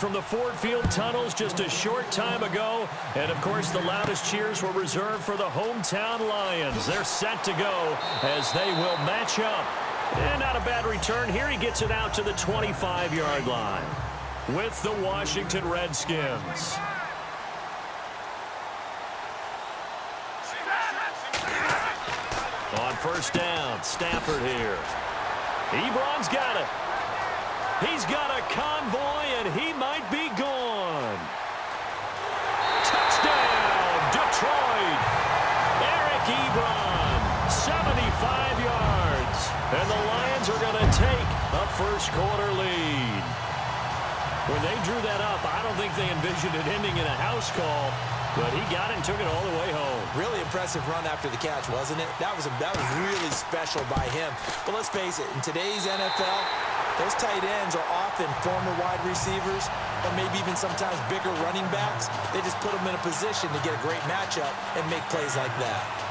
from the Ford Field tunnels just a short time ago. And, of course, the loudest cheers were reserved for the hometown Lions. They're set to go as they will match up. And not a bad return here. He gets it out to the 25-yard line with the Washington Redskins. On first down, Stafford here. Ebron's got it. He's got a convoy, and he might be gone. Touchdown, Detroit. Eric Ebron, 75 yards. And the Lions are going to take a first-quarter lead. When they drew that up, I don't think they envisioned it ending in a house call, but he got it and took it all the way home. Really impressive run after the catch, wasn't it? That was really special by him. But let's face it, in today's NFL, those tight ends are often former wide receivers or maybe even sometimes bigger running backs. They just put them in a position to get a great matchup and make plays like that.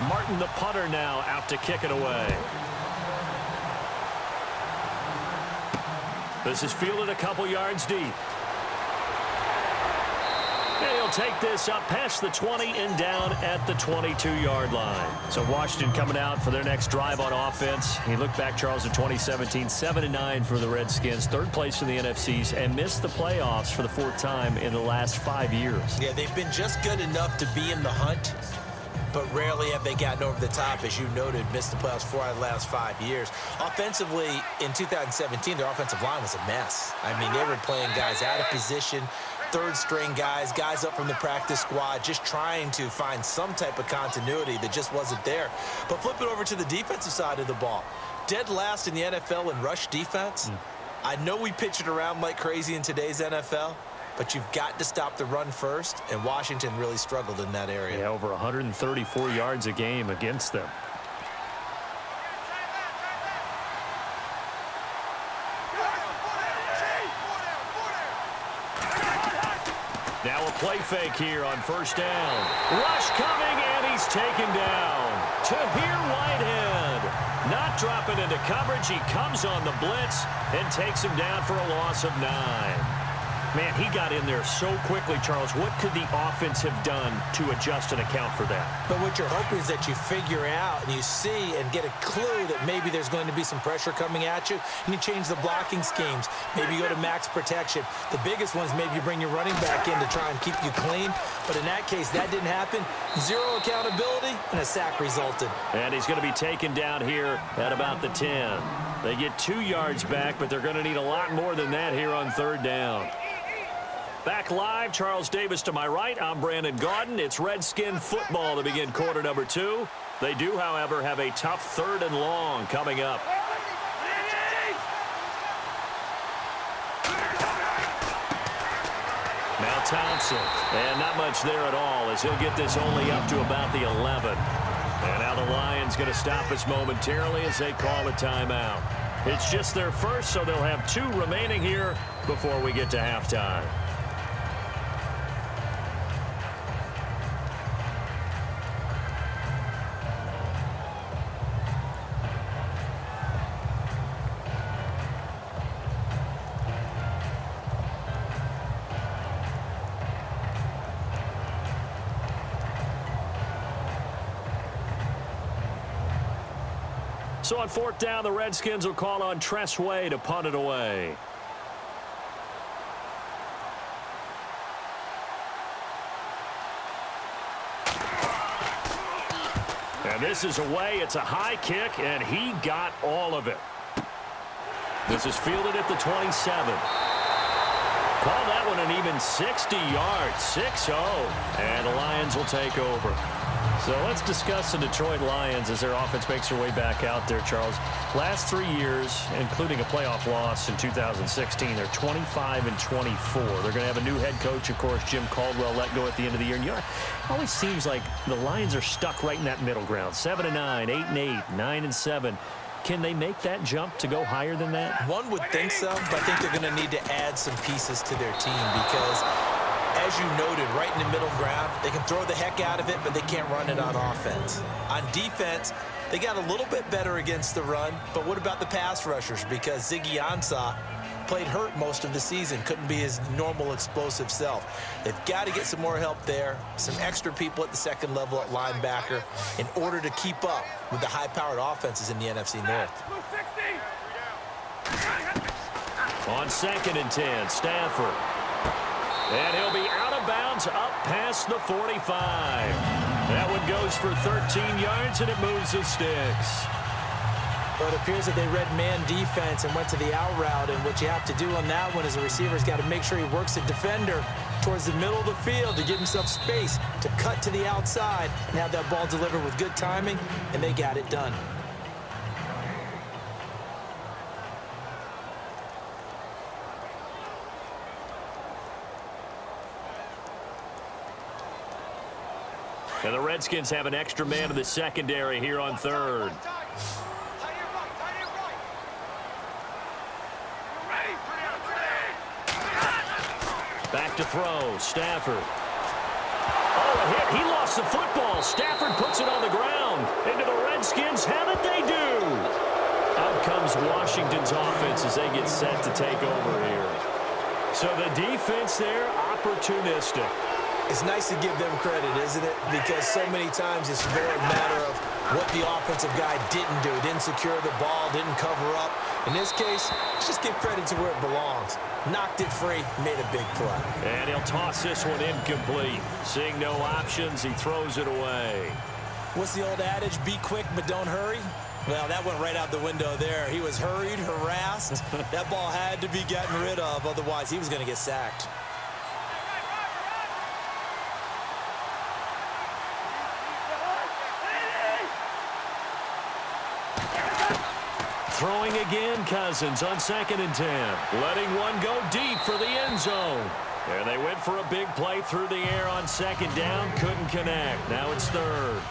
Martin, the punter, now out to kick it away. This is fielded a couple yards deep. And he'll take this up past the 20 and down at the 22-yard line. So Washington coming out for their next drive on offense. He looked back, Charles, in 2017, 7-9 for the Redskins, third place in the NFCs, and missed the playoffs for the fourth time in the last 5 years. Yeah, they've been just good enough to be in the hunt, but rarely have they gotten over the top, as you noted, missed the playoffs 4 out of the last 5 years. Offensively, in 2017, their offensive line was a mess. I mean, they were playing guys out of position, third-string guys, guys up from the practice squad, just trying to find some type of continuity that just wasn't there. But flip it over to the defensive side of the ball. Dead last in the NFL in rush defense. I know we pitch it around like crazy in today's NFL, but you've got to stop the run first, and Washington really struggled in that area. Yeah, over 134 yards a game against them. Now a play fake here on first down. Rush coming, and he's taken down. Tahir Whitehead not dropping into coverage. He comes on the blitz and takes him down for a loss of 9. Man, he got in there so quickly, Charles. What could the offense have done to adjust and account for that? But what you're hoping is that you figure out and you see and get a clue that maybe there's going to be some pressure coming at you, and you change the blocking schemes. Maybe you go to max protection. The biggest one is maybe you bring your running back in to try and keep you clean. But in that case, that didn't happen. Zero accountability, and a sack resulted. And he's going to be taken down here at about the 10. They get 2 yards back, but they're going to need a lot more than that here on third down. Back live, Charles Davis to my right. I'm Brandon Gaudin. It's Redskin football to begin quarter number 2. They do, however, have a tough third and long coming up. Now Thompson. And not much there at all as he'll get this only up to about the 11. And now the Lions going to stop us momentarily as they call a timeout. It's just their first, so they'll have 2 remaining here before we get to halftime. So on fourth down, the Redskins will call on Tress Way to punt it away. And this is away. It's a high kick, and he got all of it. This is fielded at the 27. Call that one an even 60 yards, 6-0, and the Lions will take over. So let's discuss the Detroit Lions as their offense makes their way back out there, Charles. Last 3 years, including a playoff loss in 2016, they're 25-24. They're going to have a new head coach, of course, Jim Caldwell, let go at the end of the year. And, you know, it always seems like the Lions are stuck right in that middle ground, 7-9, 8-8, 9-7. Can they make that jump to go higher than that? One would think so, but I think they're going to need to add some pieces to their team because, as you noted, right in the middle ground, they can throw the heck out of it, but they can't run it on offense. On defense, they got a little bit better against the run, but what about the pass rushers? Because Ziggy Ansah played hurt most of the season, couldn't be his normal explosive self. They've got to get some more help there, some extra people at the second level at linebacker in order to keep up with the high-powered offenses in the NFC North. On 2nd and 10, Stafford. And he'll be out of bounds up past the 45. That one goes for 13 yards, and it moves the sticks. Well, it appears that they read man defense and went to the out route, and what you have to do on that one is the receiver's got to make sure he works the defender towards the middle of the field to give himself space to cut to the outside and have that ball delivered with good timing, and they got it done. And the Redskins have an extra man in the secondary here on 3rd. Back to throw, Stafford. Oh, a hit. He lost the football. Stafford puts it on the ground. Into the Redskins have it, they do. Out comes Washington's offense as they get set to take over here. So the defense there, opportunistic. It's nice to give them credit, isn't it? Because so many times it's more a matter of what the offensive guy didn't do. Didn't secure the ball, didn't cover up. In this case, let's just give credit to where it belongs. Knocked it free, made a big play. And he'll toss this one incomplete. Seeing no options, he throws it away. What's the old adage? Be quick, but don't hurry? Well, that went right out the window there. He was hurried, harassed. That ball had to be gotten rid of, otherwise he was going to get sacked. Throwing again, Cousins on 2nd and 10. Letting one go deep for the end zone. And they went for a big play through the air on 2nd down. Couldn't connect. Now it's 3rd.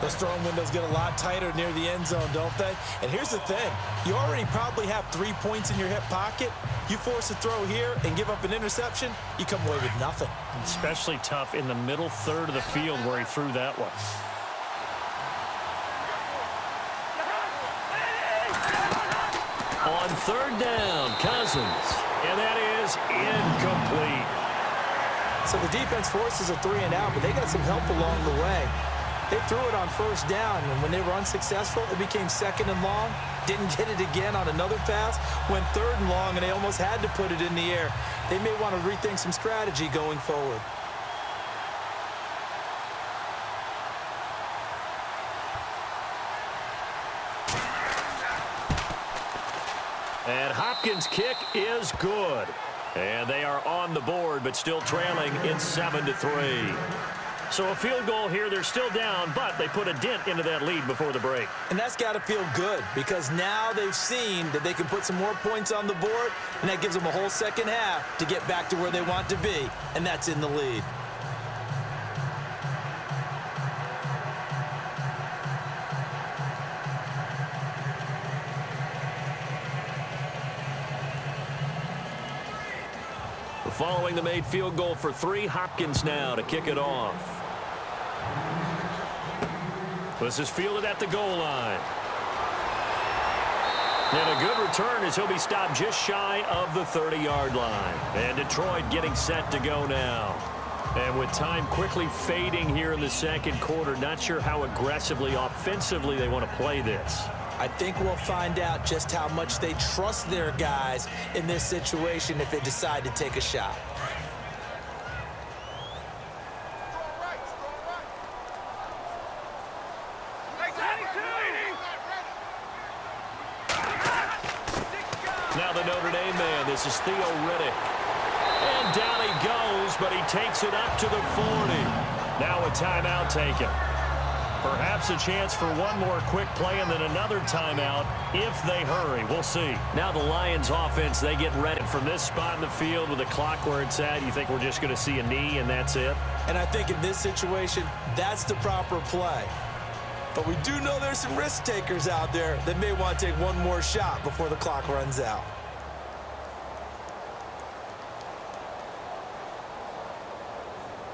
Those throwing windows get a lot tighter near the end zone, don't they? And here's the thing. You already probably have 3 points in your hip pocket. You force a throw here and give up an interception, you come away with nothing. Especially tough in the middle third of the field where he threw that one. On 3rd down, Cousins. And that is incomplete. So the defense forces a 3 and out, but they got some help along the way. They threw it on 1st down, and when they were unsuccessful, it became 2nd and long. Didn't get it again on another pass. Went 3rd and long, and they almost had to put it in the air. They may want to rethink some strategy going forward. And Hopkins' kick is good. And they are on the board, but still trailing in 7-3. So a field goal here. They're still down, but they put a dent into that lead before the break. And that's got to feel good because now they've seen that they can put some more points on the board, and that gives them a whole second half to get back to where they want to be, and that's in the lead. Following the made field goal for 3, Hopkins now to kick it off. This is fielded at the goal line. And a good return as he'll be stopped just shy of the 30-yard line. And Detroit getting set to go now. And with time quickly fading here in the 2nd quarter, not sure how aggressively, offensively they want to play this. I think we'll find out just how much they trust their guys in this situation if they decide to take a shot. Now the Notre Dame man, this is Theo Riddick. And down he goes, but he takes it up to the 40. Now a timeout taken. Perhaps a chance for one more quick play and then another timeout if they hurry. We'll see. Now the Lions offense, they get ready from this spot in the field with the clock where it's at. You think we're just going to see a knee and that's it? And I think in this situation, that's the proper play. But we do know there's some risk takers out there that may want to take one more shot before the clock runs out.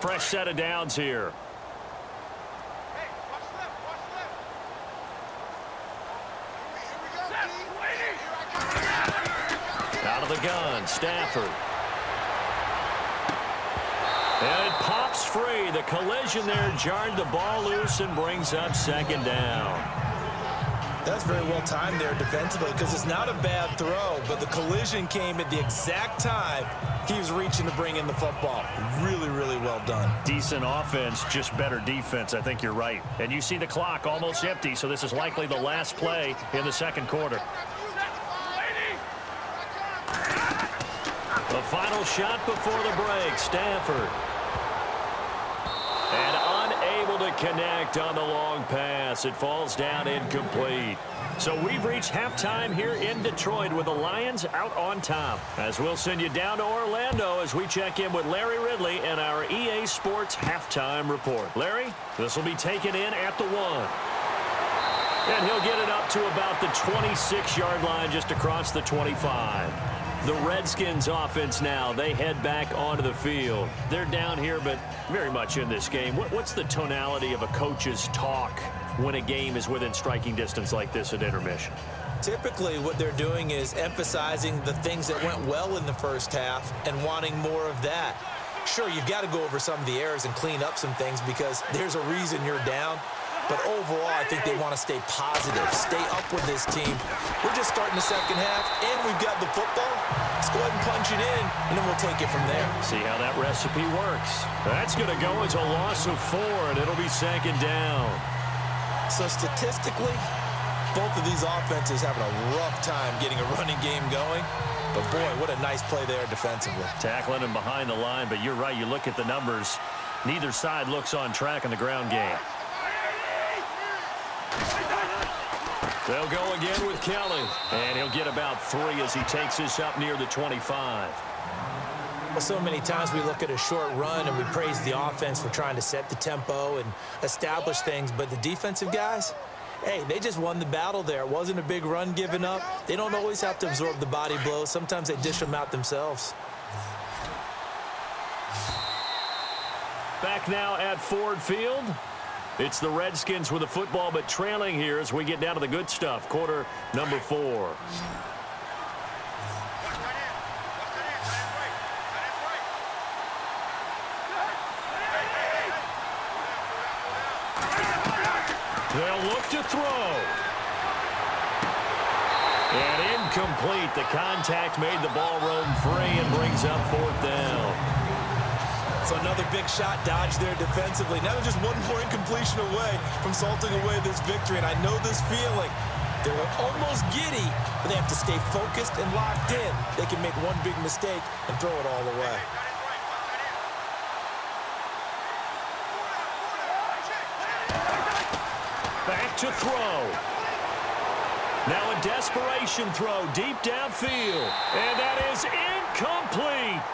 Fresh set of downs here. Out of the gun, Stafford. And it pops free. The collision there jarred the ball loose and brings up second down. That's very well timed there defensively because it's not a bad throw, but the collision came at the exact time he was reaching to bring in the football. Really, really well done. Decent offense, just better defense. I think you're right. And you see the clock almost empty, so this is likely the last play in the second quarter. The final shot before the break, Stafford. And unable to connect on the long pass. It falls down incomplete. So we've reached halftime here in Detroit with the Lions out on top. As we'll send you down to Orlando as we check in with Larry Ridley and our EA Sports halftime report. Larry, this will be taken in at the 1. And he'll get it up to about the 26-yard line just across the 25. The Redskins offense now, they head back onto the field. They're down here, but very much in this game. What's the tonality of a coach's talk when a game is within striking distance like this at intermission? Typically, what they're doing is emphasizing the things that went well in the first half and wanting more of that. Sure, you've got to go over some of the errors and clean up some things because there's a reason you're down. But overall, I think they want to stay positive, stay up with this team. We're just starting the second half, and we've got the football. Let's go ahead and punch it in, and then we'll take it from there. See how that recipe works. That's going to go as a loss of 4, and it'll be second down. So statistically, both of these offenses having a rough time getting a running game going. But, boy, what a nice play there defensively. Tackling him behind the line, but you're right. You look at the numbers. Neither side looks on track in the ground game. They'll go again with Kelly, and he'll get about 3 as he takes this up near the 25. Well, so many times we look at a short run and we praise the offense for trying to set the tempo and establish things, but the defensive guys, hey, they just won the battle there. It wasn't a big run given up. They don't always have to absorb the body blows. Sometimes they dish them out themselves. Back now at Ford Field. It's the Redskins with the football, but trailing here as we get down to the good stuff. Quarter number 4. They'll look to throw. And incomplete. The contact made the ball roam free and brings up 4th down. So another big shot dodged there defensively. Now they're just one more incompletion away from salting away this victory. And I know this feeling. They were almost giddy, but they have to stay focused and locked in. They can make one big mistake and throw it all away. Back to throw. Now a desperation throw deep downfield. And that is incomplete.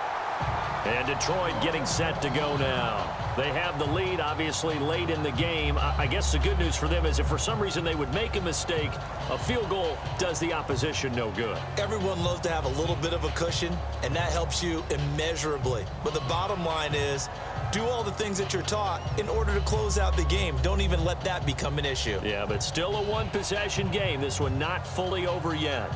And Detroit getting set to go now. They have the lead, obviously, late in the game. I guess the good news for them is if for some reason they would make a mistake, a field goal does the opposition no good. Everyone loves to have a little bit of a cushion, and that helps you immeasurably. But the bottom line is, do all the things that you're taught in order to close out the game. Don't even let that become an issue. Yeah, but still a one-possession game. This one not fully over yet.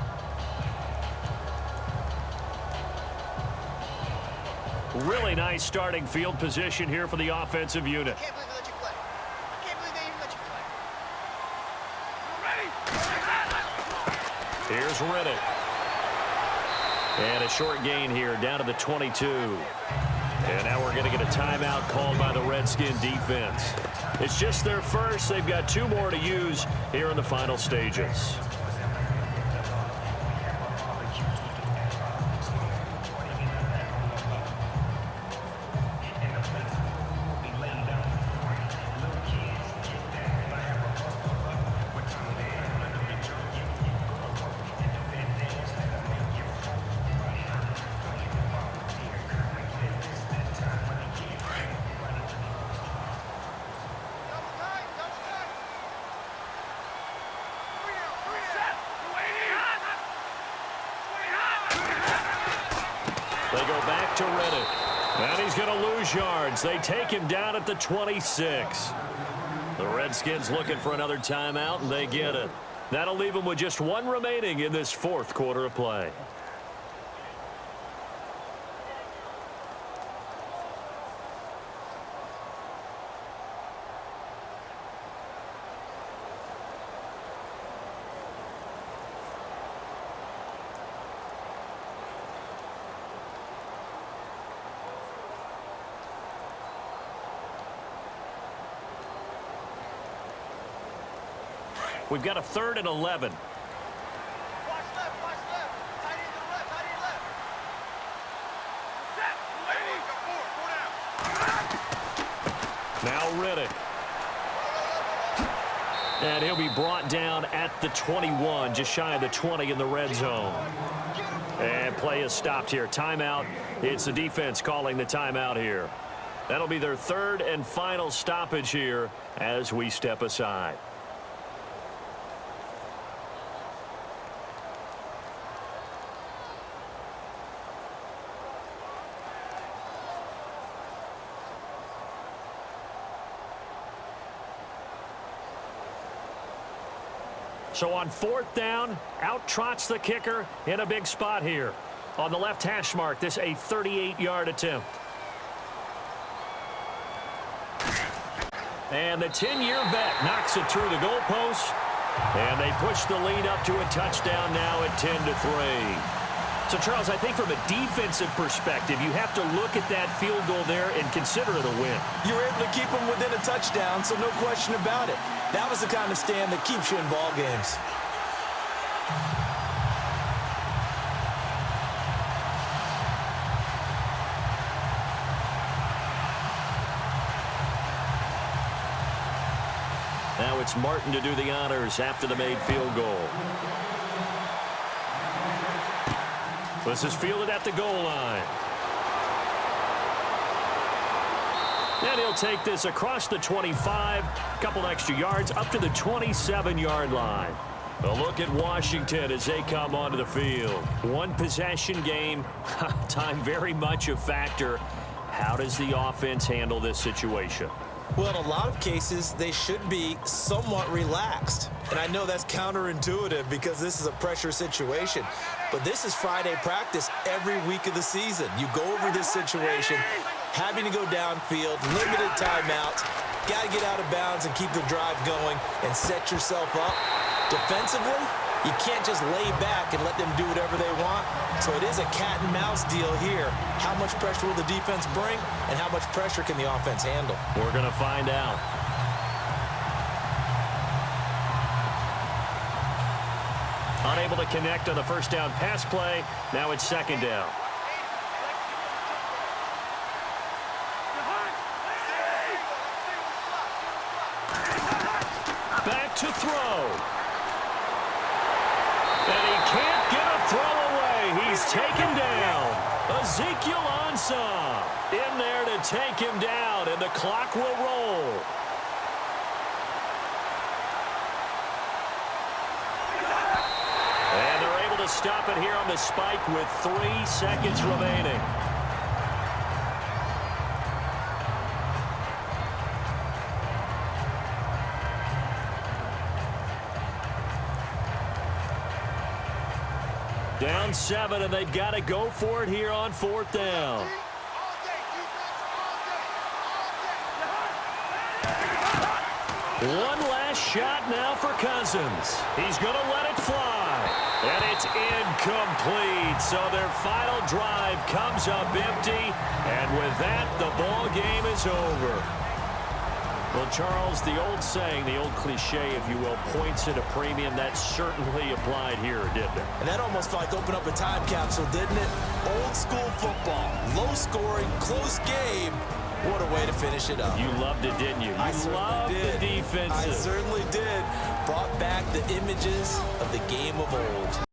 Really nice starting field position here for the offensive unit. I can't believe they let you play. I can't believe they even let you play. Here's Riddick. And a short gain here down to the 22. And now we're going to get a timeout called by the Redskin defense. It's just their first. They've got 2 more to use here in the final stages. They go back to Riddick. And he's going to lose yards. They take him down at the 26. The Redskins looking for another timeout, and they get it. That'll leave them with just one remaining in this fourth quarter of play. We've got a 3rd and 11. Watch left, watch left. Tight end to the left, tight end left. Set. Now Riddick. And he'll be brought down at the 21, just shy of the 20 in the red zone. And play is stopped here. Timeout. It's the defense calling the timeout here. That'll be their 3rd and final stoppage here as we step aside. So on 4th down, out trots the kicker in a big spot here. On the left hash mark, this a 38-yard attempt. And the 10-year vet knocks it through the goalpost. And they push the lead up to a touchdown now at 10-3. So, Charles, I think from a defensive perspective, you have to look at that field goal there and consider it a win. You were able to keep them within a touchdown, so no question about it. That was the kind of stand that keeps you in ball games. Now it's Martin to do the honors after the made field goal. This is fielded at the goal line. And he'll take this across the 25, a couple extra yards, up to the 27-yard line. A look at Washington as they come onto the field. One possession game, time very much a factor. How does the offense handle this situation? Well, in a lot of cases, they should be somewhat relaxed. And I know that's counterintuitive because this is a pressure situation. But this is Friday practice every week of the season. You go over this situation, having to go downfield, limited timeouts, got to get out of bounds and keep the drive going and set yourself up. Defensively, you can't just lay back and let them do whatever they want. So it is a cat and mouse deal here. How much pressure will the defense bring and how much pressure can the offense handle? We're going to find out. Unable to connect on the first down pass play. Now it's 2nd down. Back to throw. And he can't get a throw away. He's taken down. Ezekiel Ansah in there to take him down, and the clock will roll. And they're able to stop it here on the spike with 3 seconds remaining. Down 7, and they've got to go for it here on 4th down. One last shot now for Cousins. He's going to let it fly. And it's incomplete. So their final drive comes up empty. And with that, the ball game is over. Well, Charles, the old saying, the old cliche, if you will, points at a premium, that certainly applied here, didn't it? And that almost felt like opened up a time capsule, didn't it? Old school football, low scoring, close game. What a way to finish it up. You loved it, didn't you? You loved the defense. I certainly did. Brought back the images of the game of old.